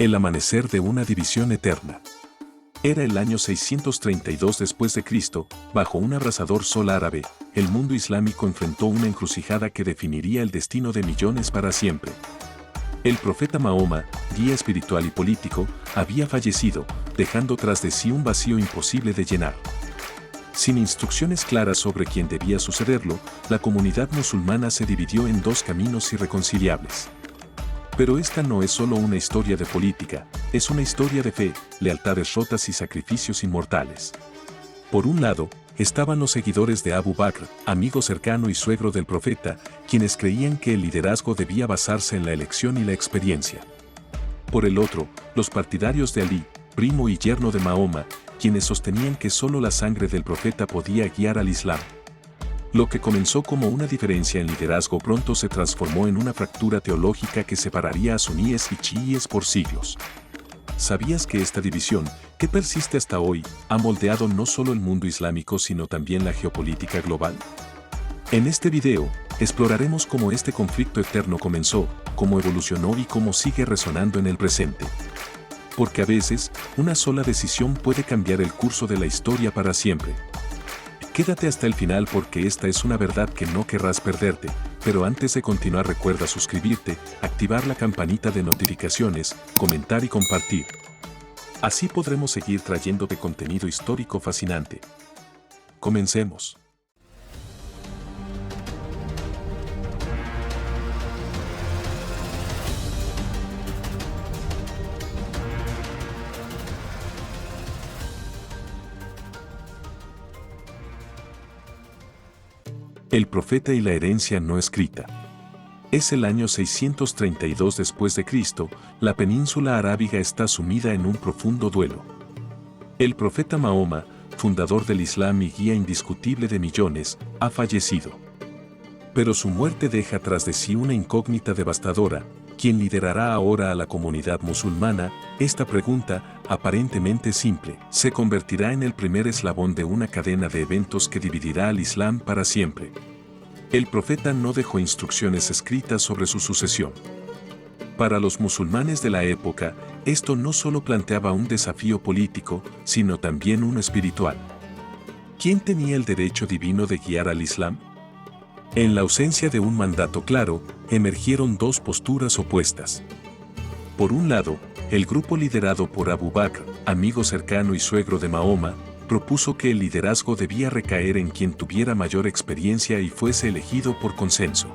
El amanecer de una división eterna. Era el año 632 después de Cristo, bajo un abrasador sol árabe, el mundo islámico enfrentó una encrucijada que definiría el destino de millones para siempre. El profeta Mahoma, guía espiritual y político, había fallecido, dejando tras de sí un vacío imposible de llenar. Sin instrucciones claras sobre quién debía sucederlo, la comunidad musulmana se dividió en dos caminos irreconciliables. Pero esta no es solo una historia de política, es una historia de fe, lealtades rotas y sacrificios inmortales. Por un lado, estaban los seguidores de Abu Bakr, amigo cercano y suegro del profeta, quienes creían que el liderazgo debía basarse en la elección y la experiencia. Por el otro, los partidarios de Ali, primo y yerno de Mahoma, quienes sostenían que solo la sangre del profeta podía guiar al Islam. Lo que comenzó como una diferencia en liderazgo pronto se transformó en una fractura teológica que separaría a suníes y chiíes por siglos. ¿Sabías que esta división, que persiste hasta hoy, ha moldeado no solo el mundo islámico sino también la geopolítica global? En este video, exploraremos cómo este conflicto eterno comenzó, cómo evolucionó y cómo sigue resonando en el presente. Porque a veces, una sola decisión puede cambiar el curso de la historia para siempre. Quédate hasta el final porque esta es una verdad que no querrás perderte, pero antes de continuar recuerda suscribirte, activar la campanita de notificaciones, comentar y compartir. Así podremos seguir trayéndote contenido histórico fascinante. Comencemos. El profeta y la herencia no escrita. Es el año 632 después de Cristo, la península arábiga está sumida en un profundo duelo. El profeta Mahoma, fundador del Islam y guía indiscutible de millones, ha fallecido. Pero su muerte deja tras de sí una incógnita devastadora. ¿Quién liderará ahora a la comunidad musulmana? Esta pregunta, aparentemente simple, se convertirá en el primer eslabón de una cadena de eventos que dividirá al Islam para siempre. El profeta no dejó instrucciones escritas sobre su sucesión. Para los musulmanes de la época, esto no solo planteaba un desafío político, sino también uno espiritual. ¿Quién tenía el derecho divino de guiar al Islam? En la ausencia de un mandato claro, emergieron dos posturas opuestas. Por un lado, el grupo liderado por Abu Bakr, amigo cercano y suegro de Mahoma, propuso que el liderazgo debía recaer en quien tuviera mayor experiencia y fuese elegido por consenso.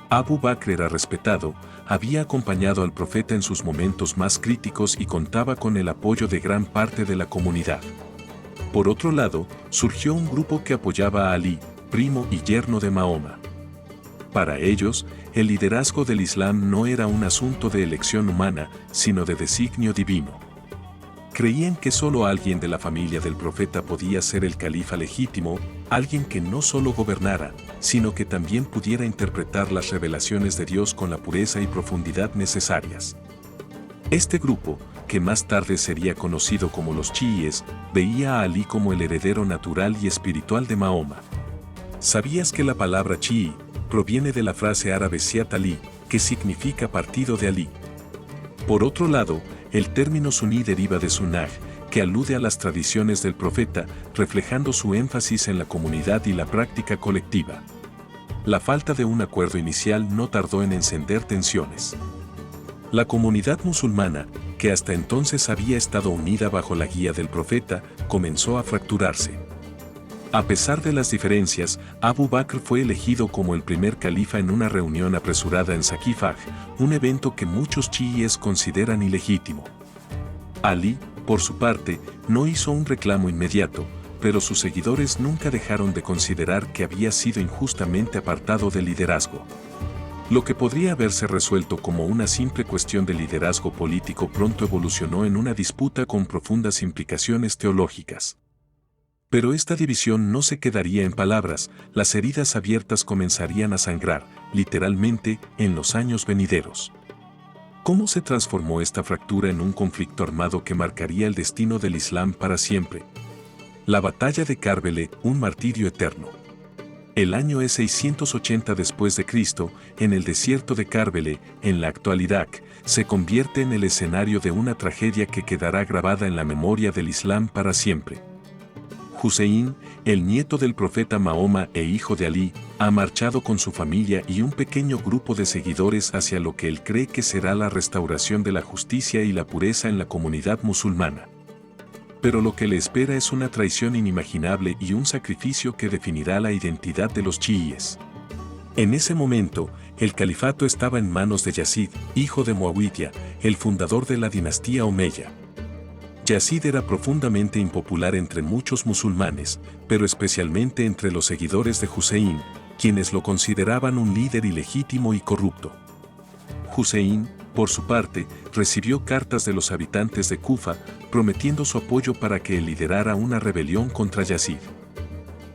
Abu Bakr era respetado, había acompañado al profeta en sus momentos más críticos y contaba con el apoyo de gran parte de la comunidad. Por otro lado, surgió un grupo que apoyaba a Ali, primo y yerno de Mahoma. Para ellos, el liderazgo del Islam no era un asunto de elección humana, sino de designio divino. Creían que solo alguien de la familia del profeta podía ser el califa legítimo, alguien que no solo gobernara, sino que también pudiera interpretar las revelaciones de Dios con la pureza y profundidad necesarias. Este grupo, que más tarde sería conocido como los chiíes, veía a Ali como el heredero natural y espiritual de Mahoma. ¿Sabías que la palabra chií proviene de la frase árabe Siat Ali, que significa partido de Ali? Por otro lado, el término suní deriva de Sunnah, que alude a las tradiciones del profeta, reflejando su énfasis en la comunidad y la práctica colectiva. La falta de un acuerdo inicial no tardó en encender tensiones. La comunidad musulmana, que hasta entonces había estado unida bajo la guía del profeta, comenzó a fracturarse. A pesar de las diferencias, Abu Bakr fue elegido como el primer califa en una reunión apresurada en Saqifah, un evento que muchos chiíes consideran ilegítimo. Ali, por su parte, no hizo un reclamo inmediato, pero sus seguidores nunca dejaron de considerar que había sido injustamente apartado del liderazgo. Lo que podría haberse resuelto como una simple cuestión de liderazgo político pronto evolucionó en una disputa con profundas implicaciones teológicas. Pero esta división no se quedaría en palabras, las heridas abiertas comenzarían a sangrar, literalmente, en los años venideros. ¿Cómo se transformó esta fractura en un conflicto armado que marcaría el destino del Islam para siempre? La batalla de Karbala, un martirio eterno. El año es 680 después de Cristo, en el desierto de Karbele, en la actualidad, se convierte en el escenario de una tragedia que quedará grabada en la memoria del Islam para siempre. Husein, el nieto del profeta Mahoma e hijo de Ali, ha marchado con su familia y un pequeño grupo de seguidores hacia lo que él cree que será la restauración de la justicia y la pureza en la comunidad musulmana. Pero lo que le espera es una traición inimaginable y un sacrificio que definirá la identidad de los chiíes. En ese momento, el califato estaba en manos de Yazid, hijo de Muawiyah, el fundador de la dinastía Omeya. Yazid era profundamente impopular entre muchos musulmanes, pero especialmente entre los seguidores de Husein, quienes lo consideraban un líder ilegítimo y corrupto. Husein, por su parte, recibió cartas de los habitantes de Kufa, prometiendo su apoyo para que él liderara una rebelión contra Yazid.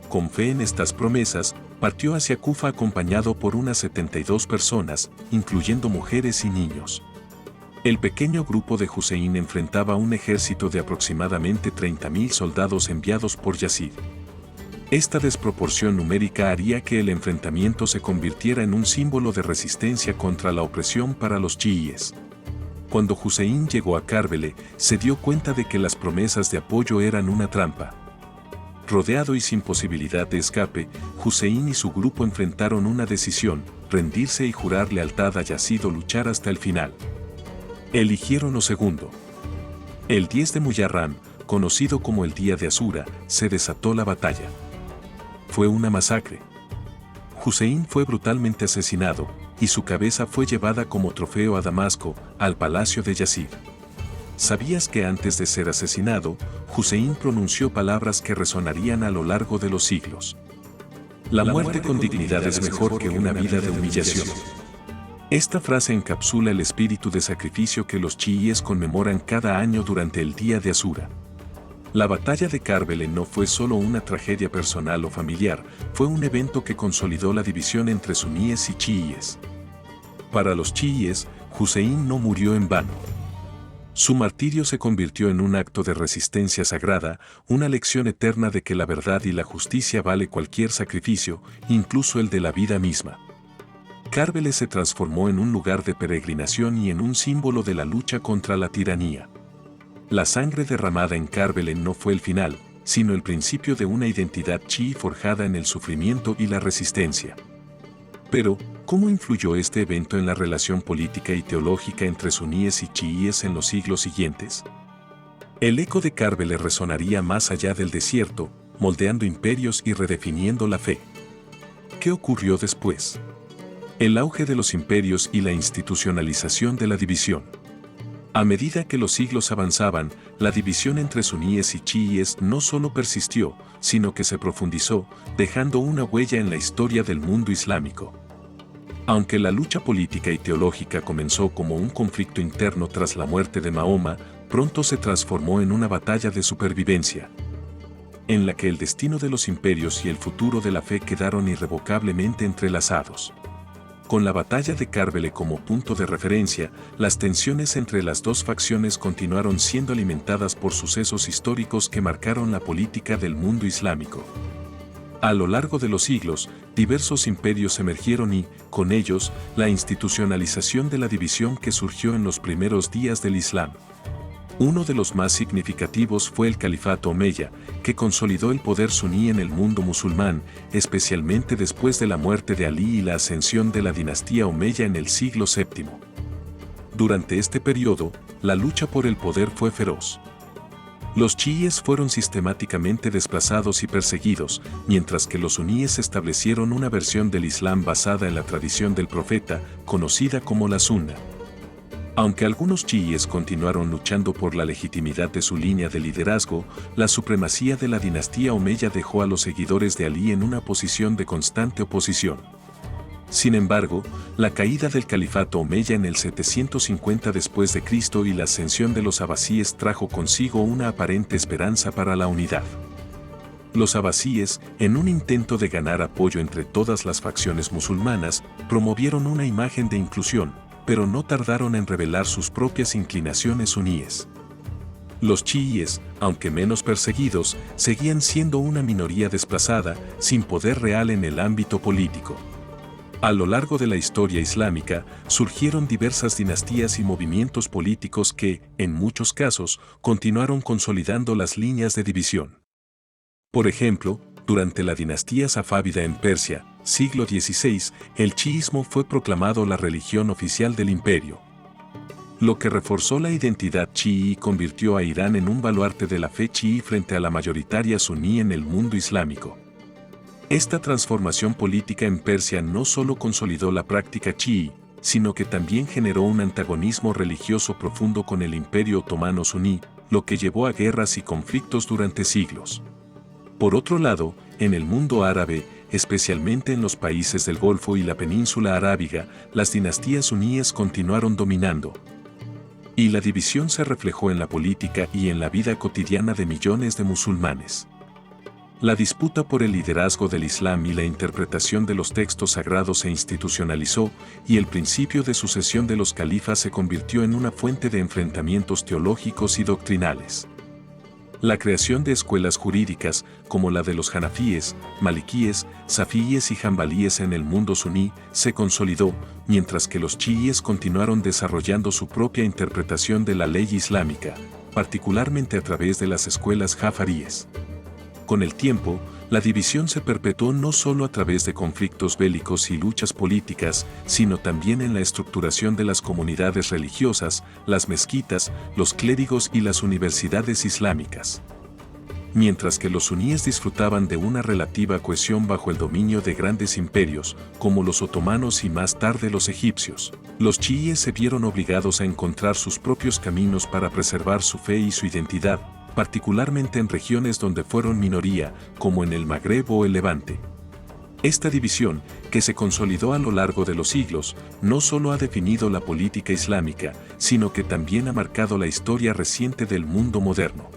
Con fe en estas promesas, partió hacia Kufa acompañado por unas 72 personas, incluyendo mujeres y niños. El pequeño grupo de Husein enfrentaba un ejército de aproximadamente 30.000 soldados enviados por Yazid. Esta desproporción numérica haría que el enfrentamiento se convirtiera en un símbolo de resistencia contra la opresión para los chiíes. Cuando Husein llegó a Karbele, se dio cuenta de que las promesas de apoyo eran una trampa. Rodeado y sin posibilidad de escape, Husein y su grupo enfrentaron una decisión: rendirse y jurar lealtad a Yazid o luchar hasta el final. Eligieron lo segundo. El 10 de Muharram, conocido como el Día de Asura, se desató la batalla. Fue una masacre. Husein fue brutalmente asesinado, y su cabeza fue llevada como trofeo a Damasco, al palacio de Yazid. ¿Sabías que antes de ser asesinado, Husein pronunció palabras que resonarían a lo largo de los siglos? La muerte con dignidad es mejor que una vida de humillación. Esta frase encapsula el espíritu de sacrificio que los chiíes conmemoran cada año durante el Día de Asura. La batalla de Karbele no fue solo una tragedia personal o familiar, fue un evento que consolidó la división entre suníes y chiíes. Para los chiíes, Husein no murió en vano. Su martirio se convirtió en un acto de resistencia sagrada, una lección eterna de que la verdad y la justicia vale cualquier sacrificio, incluso el de la vida misma. Karbele se transformó en un lugar de peregrinación y en un símbolo de la lucha contra la tiranía. La sangre derramada en Karbele no fue el final, sino el principio de una identidad chií forjada en el sufrimiento y la resistencia. Pero, ¿cómo influyó este evento en la relación política y teológica entre suníes y chiíes en los siglos siguientes? El eco de Karbele resonaría más allá del desierto, moldeando imperios y redefiniendo la fe. ¿Qué ocurrió después? El auge de los imperios y la institucionalización de la división. A medida que los siglos avanzaban, la división entre suníes y chiíes no solo persistió, sino que se profundizó, dejando una huella en la historia del mundo islámico. Aunque la lucha política y teológica comenzó como un conflicto interno tras la muerte de Mahoma, pronto se transformó en una batalla de supervivencia, en la que el destino de los imperios y el futuro de la fe quedaron irrevocablemente entrelazados. Con la batalla de Karbele como punto de referencia, las tensiones entre las dos facciones continuaron siendo alimentadas por sucesos históricos que marcaron la política del mundo islámico. A lo largo de los siglos, diversos imperios emergieron y, con ellos, la institucionalización de la división que surgió en los primeros días del Islam. Uno de los más significativos fue el califato Omeya, que consolidó el poder suní en el mundo musulmán, especialmente después de la muerte de Ali y la ascensión de la dinastía Omeya en el siglo VII. Durante este periodo, la lucha por el poder fue feroz. Los chiíes fueron sistemáticamente desplazados y perseguidos, mientras que los suníes establecieron una versión del Islam basada en la tradición del profeta, conocida como la Sunna. Aunque algunos chiíes continuaron luchando por la legitimidad de su línea de liderazgo, la supremacía de la dinastía Omeya dejó a los seguidores de Ali en una posición de constante oposición. Sin embargo, la caída del califato Omeya en el 750 después de Cristo y la ascensión de los abasíes trajo consigo una aparente esperanza para la unidad. Los abasíes, en un intento de ganar apoyo entre todas las facciones musulmanas, promovieron una imagen de inclusión, pero no tardaron en revelar sus propias inclinaciones suníes. Los chiíes, aunque menos perseguidos, seguían siendo una minoría desplazada, sin poder real en el ámbito político. A lo largo de la historia islámica, surgieron diversas dinastías y movimientos políticos que, en muchos casos, continuaron consolidando las líneas de división. Por ejemplo, durante la dinastía safávida en Persia, siglo XVI, el chiismo fue proclamado la religión oficial del imperio, lo que reforzó la identidad chií y convirtió a Irán en un baluarte de la fe chií frente a la mayoritaria suní en el mundo islámico. Esta transformación política en Persia no solo consolidó la práctica chií, sino que también generó un antagonismo religioso profundo con el Imperio Otomano suní, lo que llevó a guerras y conflictos durante siglos. Por otro lado, en el mundo árabe, especialmente en los países del Golfo y la península arábiga, las dinastías suníes continuaron dominando. Y la división se reflejó en la política y en la vida cotidiana de millones de musulmanes. La disputa por el liderazgo del Islam y la interpretación de los textos sagrados se institucionalizó, y el principio de sucesión de los califas se convirtió en una fuente de enfrentamientos teológicos y doctrinales. La creación de escuelas jurídicas, como la de los hanafíes, malikíes, safíes y jambalíes en el mundo suní, se consolidó, mientras que los chiíes continuaron desarrollando su propia interpretación de la ley islámica, particularmente a través de las escuelas jafaríes. Con el tiempo, la división se perpetuó no solo a través de conflictos bélicos y luchas políticas, sino también en la estructuración de las comunidades religiosas, las mezquitas, los clérigos y las universidades islámicas. Mientras que los suníes disfrutaban de una relativa cohesión bajo el dominio de grandes imperios, como los otomanos y más tarde los egipcios, los chiíes se vieron obligados a encontrar sus propios caminos para preservar su fe y su identidad, particularmente en regiones donde fueron minoría, como en el Magreb o el Levante. Esta división, que se consolidó a lo largo de los siglos, no solo ha definido la política islámica, sino que también ha marcado la historia reciente del mundo moderno.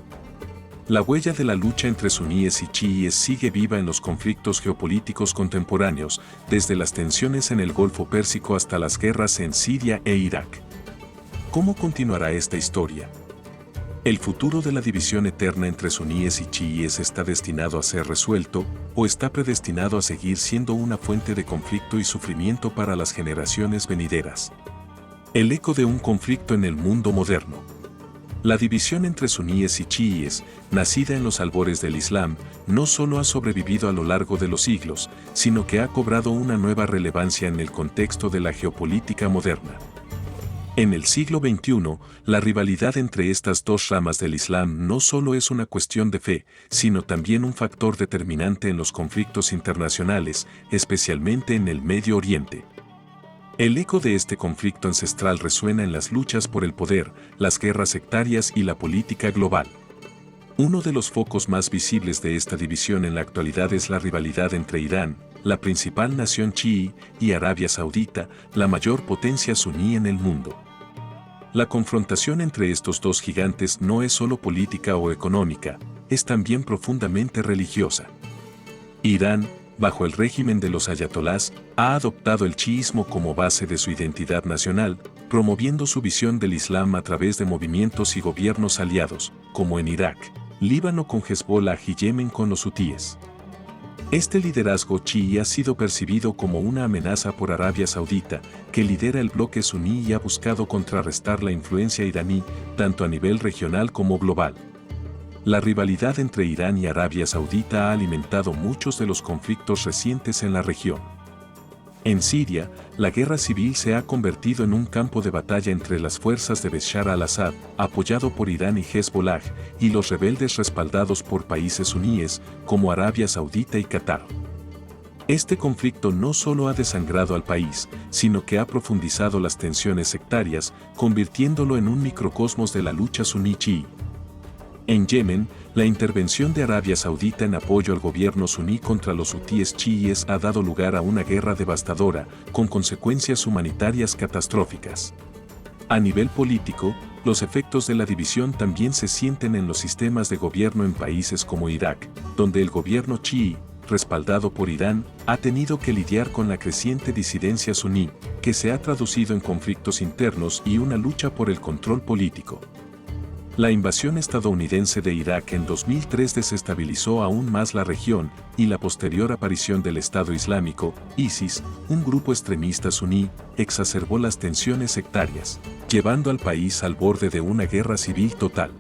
La huella de la lucha entre suníes y chiíes sigue viva en los conflictos geopolíticos contemporáneos, desde las tensiones en el Golfo Pérsico hasta las guerras en Siria e Irak. ¿Cómo continuará esta historia? ¿El futuro de la división eterna entre suníes y chiíes está destinado a ser resuelto, o está predestinado a seguir siendo una fuente de conflicto y sufrimiento para las generaciones venideras? El eco de un conflicto en el mundo moderno. La división entre suníes y chiíes, nacida en los albores del Islam, no solo ha sobrevivido a lo largo de los siglos, sino que ha cobrado una nueva relevancia en el contexto de la geopolítica moderna. En el siglo XXI, la rivalidad entre estas dos ramas del Islam no solo es una cuestión de fe, sino también un factor determinante en los conflictos internacionales, especialmente en el Medio Oriente. El eco de este conflicto ancestral resuena en las luchas por el poder, las guerras sectarias y la política global. Uno de los focos más visibles de esta división en la actualidad es la rivalidad entre Irán, la principal nación chií, y Arabia Saudita, la mayor potencia suní en el mundo. La confrontación entre estos dos gigantes no es solo política o económica, es también profundamente religiosa. Irán, bajo el régimen de los ayatolás, ha adoptado el chiismo como base de su identidad nacional, promoviendo su visión del Islam a través de movimientos y gobiernos aliados, como en Irak, Líbano con Hezbollah y Yemen con los hutíes. Este liderazgo chií ha sido percibido como una amenaza por Arabia Saudita, que lidera el bloque suní y ha buscado contrarrestar la influencia iraní, tanto a nivel regional como global. La rivalidad entre Irán y Arabia Saudita ha alimentado muchos de los conflictos recientes en la región. En Siria, la guerra civil se ha convertido en un campo de batalla entre las fuerzas de Bashar al-Assad, apoyado por Irán y Hezbollah, y los rebeldes respaldados por países suníes, como Arabia Saudita y Qatar. Este conflicto no solo ha desangrado al país, sino que ha profundizado las tensiones sectarias, convirtiéndolo en un microcosmos de la lucha suní-chií. En Yemen, la intervención de Arabia Saudita en apoyo al gobierno suní contra los hutíes chiíes ha dado lugar a una guerra devastadora, con consecuencias humanitarias catastróficas. A nivel político, los efectos de la división también se sienten en los sistemas de gobierno en países como Irak, donde el gobierno chií, respaldado por Irán, ha tenido que lidiar con la creciente disidencia suní, que se ha traducido en conflictos internos y una lucha por el control político. La invasión estadounidense de Irak en 2003 desestabilizó aún más la región y la posterior aparición del Estado Islámico, ISIS, un grupo extremista suní, exacerbó las tensiones sectarias, llevando al país al borde de una guerra civil total.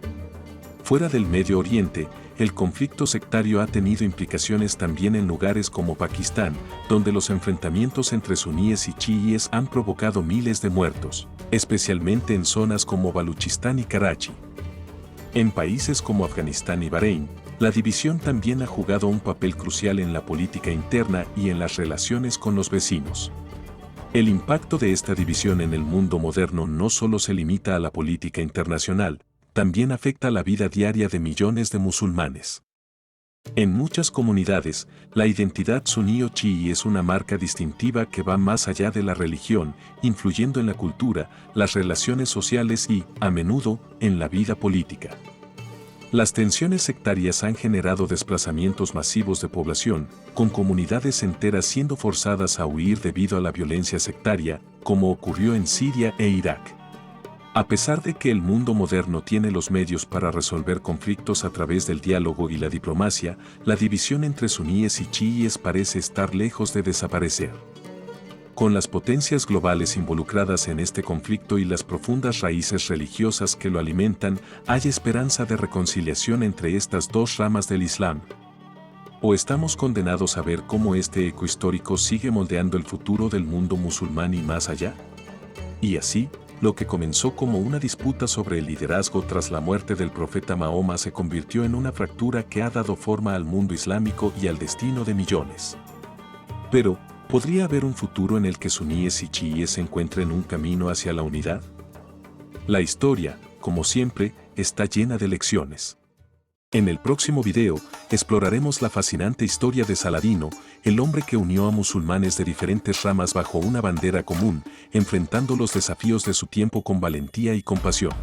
Fuera del Medio Oriente, el conflicto sectario ha tenido implicaciones también en lugares como Pakistán, donde los enfrentamientos entre suníes y chiíes han provocado miles de muertos, especialmente en zonas como Baluchistán y Karachi. En países como Afganistán y Bahrein, la división también ha jugado un papel crucial en la política interna y en las relaciones con los vecinos. El impacto de esta división en el mundo moderno no solo se limita a la política internacional, también afecta la vida diaria de millones de musulmanes. En muchas comunidades, la identidad suní o chií es una marca distintiva que va más allá de la religión, influyendo en la cultura, las relaciones sociales y, a menudo, en la vida política. Las tensiones sectarias han generado desplazamientos masivos de población, con comunidades enteras siendo forzadas a huir debido a la violencia sectaria, como ocurrió en Siria e Irak. A pesar de que el mundo moderno tiene los medios para resolver conflictos a través del diálogo y la diplomacia, la división entre suníes y chiíes parece estar lejos de desaparecer. Con las potencias globales involucradas en este conflicto y las profundas raíces religiosas que lo alimentan, hay esperanza de reconciliación entre estas dos ramas del Islam. ¿O estamos condenados a ver cómo este eco histórico sigue moldeando el futuro del mundo musulmán y más allá? Y así, lo que comenzó como una disputa sobre el liderazgo tras la muerte del profeta Mahoma se convirtió en una fractura que ha dado forma al mundo islámico y al destino de millones. Pero, ¿podría haber un futuro en el que suníes y chiíes encuentren un camino hacia la unidad? La historia, como siempre, está llena de lecciones. En el próximo video, exploraremos la fascinante historia de Saladino, el hombre que unió a musulmanes de diferentes ramas bajo una bandera común, enfrentando los desafíos de su tiempo con valentía y compasión.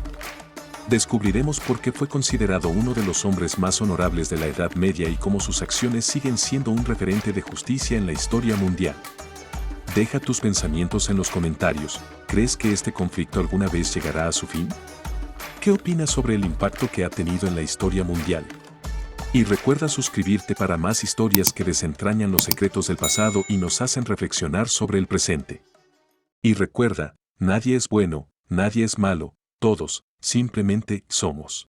Descubriremos por qué fue considerado uno de los hombres más honorables de la Edad Media y cómo sus acciones siguen siendo un referente de justicia en la historia mundial. Deja tus pensamientos en los comentarios. ¿Crees que este conflicto alguna vez llegará a su fin? ¿Qué opinas sobre el impacto que ha tenido en la historia mundial? Y recuerda suscribirte para más historias que desentrañan los secretos del pasado y nos hacen reflexionar sobre el presente. Y recuerda, nadie es bueno, nadie es malo, todos, simplemente, somos.